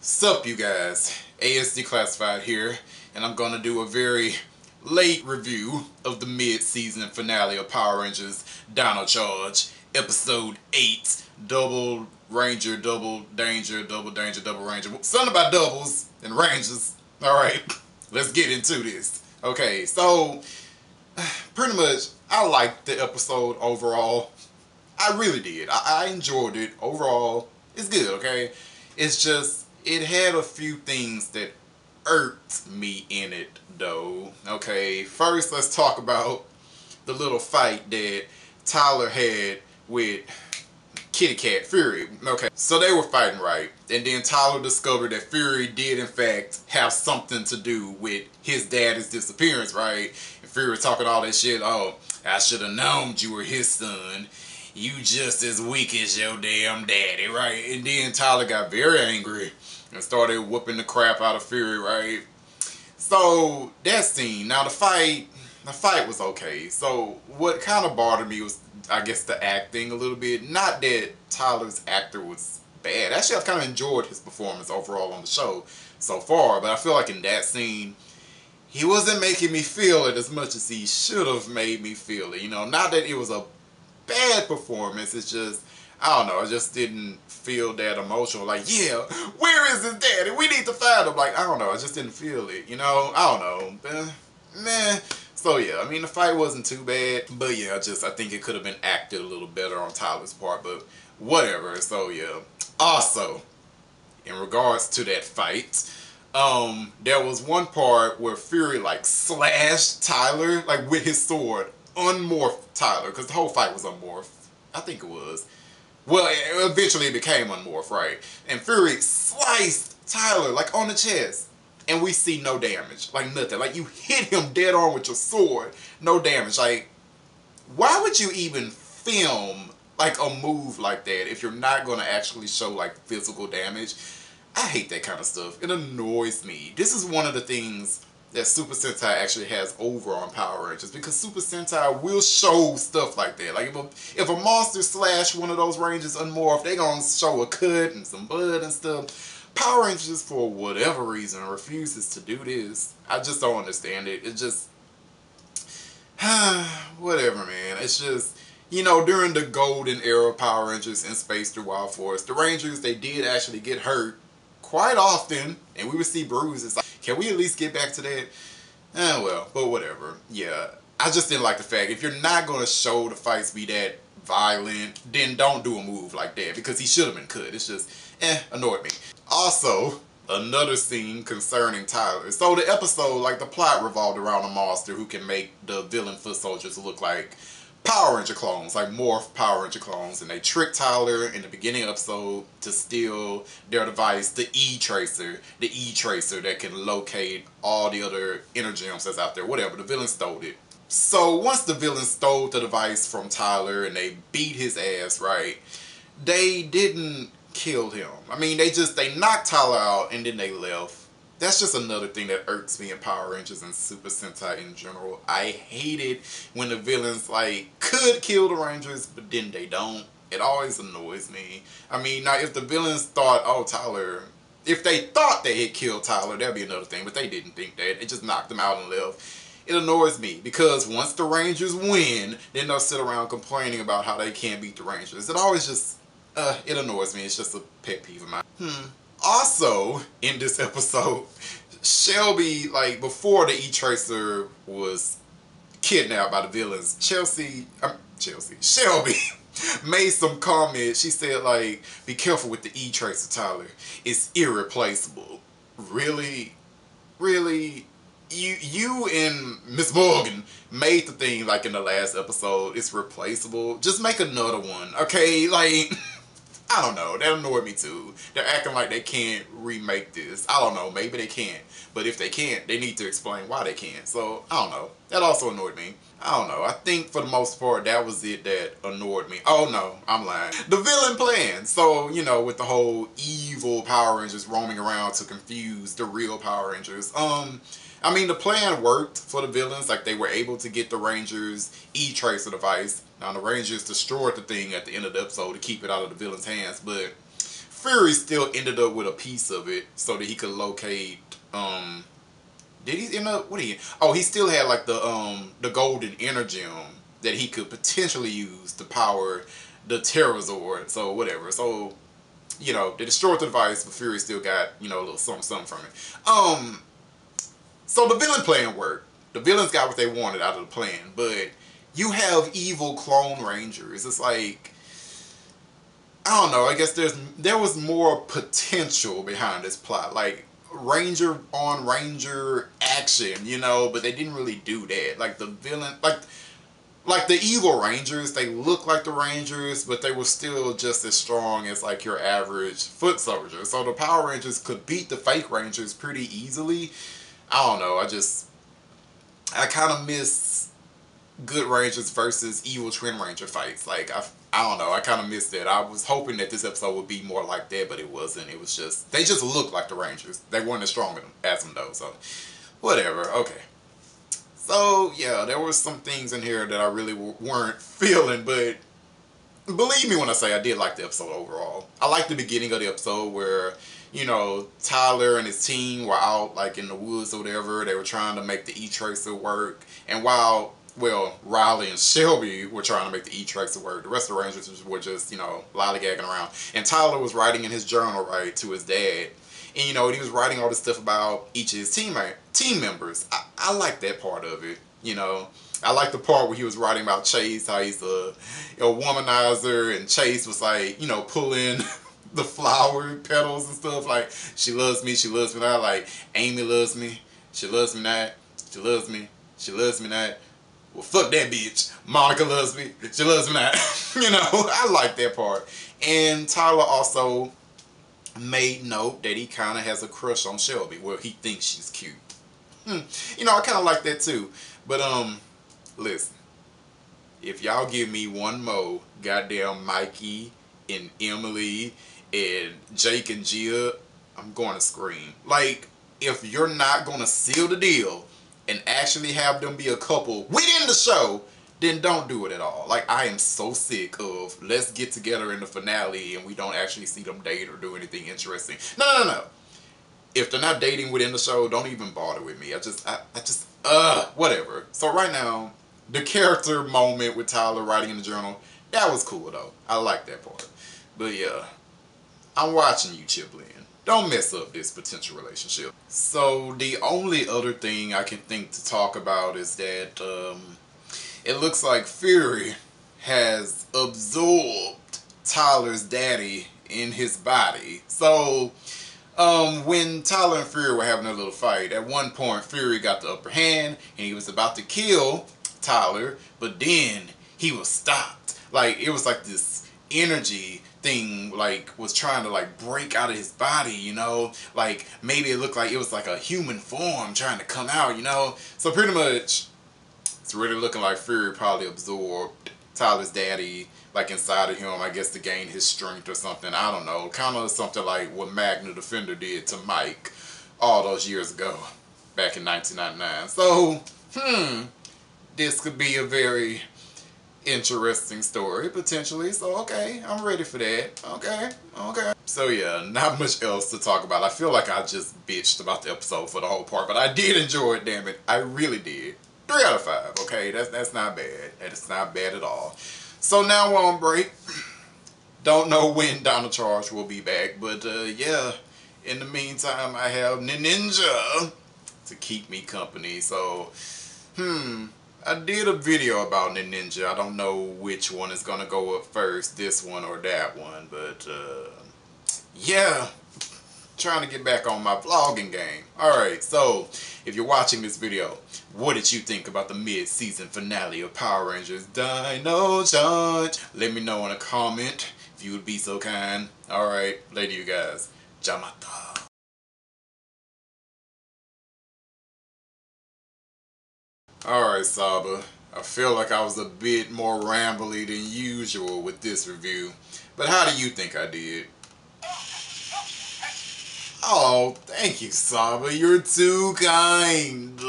Sup you guys, ASD Classified here, and I'm gonna do a very late review of the mid-season finale of Power Rangers Dino Charge, episode 8, Double Ranger, Double Danger, Double Danger, Double Ranger. Something about doubles and rangers. Alright, let's get into this. Okay, so pretty much I liked the episode overall. I really did. I enjoyed it. Overall, it's good, okay? It's just, it had a few things that irked me in it, though. Okay, first let's talk about the little fight that Tyler had with Kitty Cat Fury. Okay, so they were fighting, right? And then Tyler discovered that Fury did in fact have something to do with his daddy's disappearance, right? And Fury was talking all that shit. Oh, I should have known you were his son. You just as weak as your damn daddy, right? And then Tyler got very angry and started whooping the crap out of Fury, right? So that scene, now the fight was okay. So what kind of bothered me was, I guess, the acting a little bit. Not that Tyler's actor was bad. Actually, I've kind of enjoyed his performance overall on the show so far. But I feel like in that scene, he wasn't making me feel it as much as he should have made me feel it. You know, not that it was a bad performance, it's just, I don't know, I just didn't feel that emotional, like, yeah, where is his daddy? We need to find him. Like, I don't know, I just didn't feel it, you know, I don't know, meh. So yeah, I mean, the fight wasn't too bad, but yeah, I think it could have been acted a little better on Tyler's part, but whatever. So yeah, also, in regards to that fight, there was one part where Fury, like, slashed Tyler, like, with his sword, unmorphed Tyler, because the whole fight was unmorphed. I think it was. Well, eventually it became unmorphed, right? And Fury sliced Tyler, like, on the chest. And we see no damage. Like, nothing. Like, you hit him dead on with your sword. No damage. Like, why would you even film, like, a move like that if you're not going to actually show, like, physical damage? I hate that kind of stuff. It annoys me. This is one of the things that Super Sentai actually has over on Power Rangers, because Super Sentai will show stuff like that. Like, if a monster slash one of those Rangers unmorphed, they gonna show a cut and some blood and stuff. Power Rangers, for whatever reason, refuses to do this. I just don't understand it. It just, whatever, man. It's just, you know, during the golden era of Power Rangers in Space through Wild Force, the Rangers, they did actually get hurt quite often, and we would see bruises. Like, can we at least get back to that? Well, but whatever. Yeah, I just didn't like the fact, if you're not going to show the fights be that violent, then don't do a move like that, because he should have been cut. It's just, annoyed me. Also, another scene concerning Tyler. So the episode, like, the plot revolved around a monster who can make the villain foot soldiers look like Power Ranger clones, like morph Power Ranger clones, and they tricked Tyler in the beginning episode to steal their device, the E-Tracer that can locate all the other energems that's out there, whatever. The villain stole it. So once the villain stole the device from Tyler and they beat his ass, right, they didn't kill him. I mean, they knocked Tyler out and then they left. That's just another thing that irks me in Power Rangers and Super Sentai in general. I hate it when the villains, like, could kill the Rangers, but then they don't. It always annoys me. I mean, now, if the villains thought, oh, Tyler, if they thought they had killed Tyler, that'd be another thing, but they didn't think that. It just knocked them out and left. It annoys me, because once the Rangers win, then they'll sit around complaining about how they can't beat the Rangers. It always just, it annoys me. It's just a pet peeve of mine. Also, in this episode, Shelby, like, before the E-Tracer was kidnapped by the villains, Shelby made some comment. She said, like, be careful with the E-Tracer, Tyler. It's irreplaceable. Really? Really? You and Miss Morgan made the thing, like, in the last episode. It's replaceable. Just make another one, okay? Like, I don't know. That annoyed me too. They're acting like they can't remake this. I don't know. Maybe they can't. But if they can't, they need to explain why they can't. So, I don't know. That also annoyed me. I don't know. I think for the most part, that was it that annoyed me. Oh no, I'm lying. The villain plan. So, you know, with the whole evil Power Rangers roaming around to confuse the real Power Rangers. I mean, the plan worked for the villains. Like, they were able to get the Rangers' E-Tracer device. Now, the Rangers destroyed the thing at the end of the episode to keep it out of the villains' hands. But Fury still ended up with a piece of it so that he could locate. Did he end up? What did he? Oh, he still had like the golden energy that he could potentially use to power the Terrazord. So whatever. So you know, they destroyed the device, but Fury still got, you know, a little something from it. So the villain plan worked. The villains got what they wanted out of the plan, but you have evil clone rangers. It's like, I don't know, I guess there was more potential behind this plot. Like, ranger on ranger action, you know, but they didn't really do that. Like the villain, like the evil rangers, they look like the rangers, but they were still just as strong as like your average foot soldier. So the Power Rangers could beat the fake rangers pretty easily. I don't know, I kind of miss good rangers versus evil twin ranger fights. Like I don't know, I kind of missed that. I was hoping that this episode would be more like that, but it wasn't. It was just, they just looked like the rangers. They weren't as strong as them though, so whatever. Okay. So, yeah, there were some things in here that I really weren't feeling, but believe me when I say I did like the episode overall. I liked the beginning of the episode where, you know, Tyler and his team were out, like, in the woods or whatever. They were trying to make the E-Tracer work. And while, well, Riley and Shelby were trying to make the E-Tracer work, the rest of the Rangers were just, you know, lollygagging around. And Tyler was writing in his journal, right, to his dad. And, you know, he was writing all this stuff about each of his team members. I like that part of it, you know. I like the part where he was writing about Chase, how he's a womanizer, and Chase was like, you know, pulling the flower petals and stuff. Like, she loves me not. Like, Amy loves me, she loves me not. She loves me, she loves me not. Well, fuck that bitch. Monica loves me, she loves me not. You know, I like that part. And Tyler also made note that he kind of has a crush on Shelby. Well, he thinks she's cute. You know, I kind of like that too. But, listen. If y'all give me one more goddamn Mikey and Emily and Jake and Gia, I'm going to scream. Like, if you're not going to seal the deal and actually have them be a couple within the show, then don't do it at all. Like, I am so sick of let's get together in the finale and we don't actually see them date or do anything interesting. No. If they're not dating within the show, don't even bother with me. I just, whatever. So right now, the character moment with Tyler writing in the journal, that was cool though. I like that part. But yeah, I'm watching you, Chiplin. Don't mess up this potential relationship. So the only other thing I can think to talk about is that, it looks like Fury has absorbed Tyler's daddy in his body. So, when Tyler and Fury were having a little fight, at one point Fury got the upper hand and he was about to kill Tyler, but then he was stopped. Like, it was like this energy thing, like, was trying to, like, break out of his body, you know? Like, maybe it looked like it was like a human form trying to come out, you know? So pretty much, it's really looking like Fury probably absorbed Tyler's daddy, like, inside of him, I guess, to gain his strength or something. I don't know. Kind of something like what Magna Defender did to Mike all those years ago, back in 1999. So, this could be a very interesting story, potentially. So, okay, I'm ready for that. Okay. So, yeah, not much else to talk about. I feel like I just bitched about the episode for the whole part, but I did enjoy it, damn it. I really did. 3 out of 5, okay? That's not bad. That's not bad at all. So now we're on break. Don't know when Dino Charge will be back, but yeah. In the meantime, I have Ninja to keep me company. So, I did a video about Ninja. I don't know which one is gonna go up first, this one or that one, but yeah. Trying to get back on my vlogging game. Alright, so if you're watching this video, what did you think about the mid-season finale of Power Rangers Dino Charge? Let me know in a comment if you would be so kind. Alright, later you guys. Jamata. Alright, Saba. I feel like I was a bit more rambly than usual with this review. But how do you think I did? Oh, thank you, Saba. You're too kind.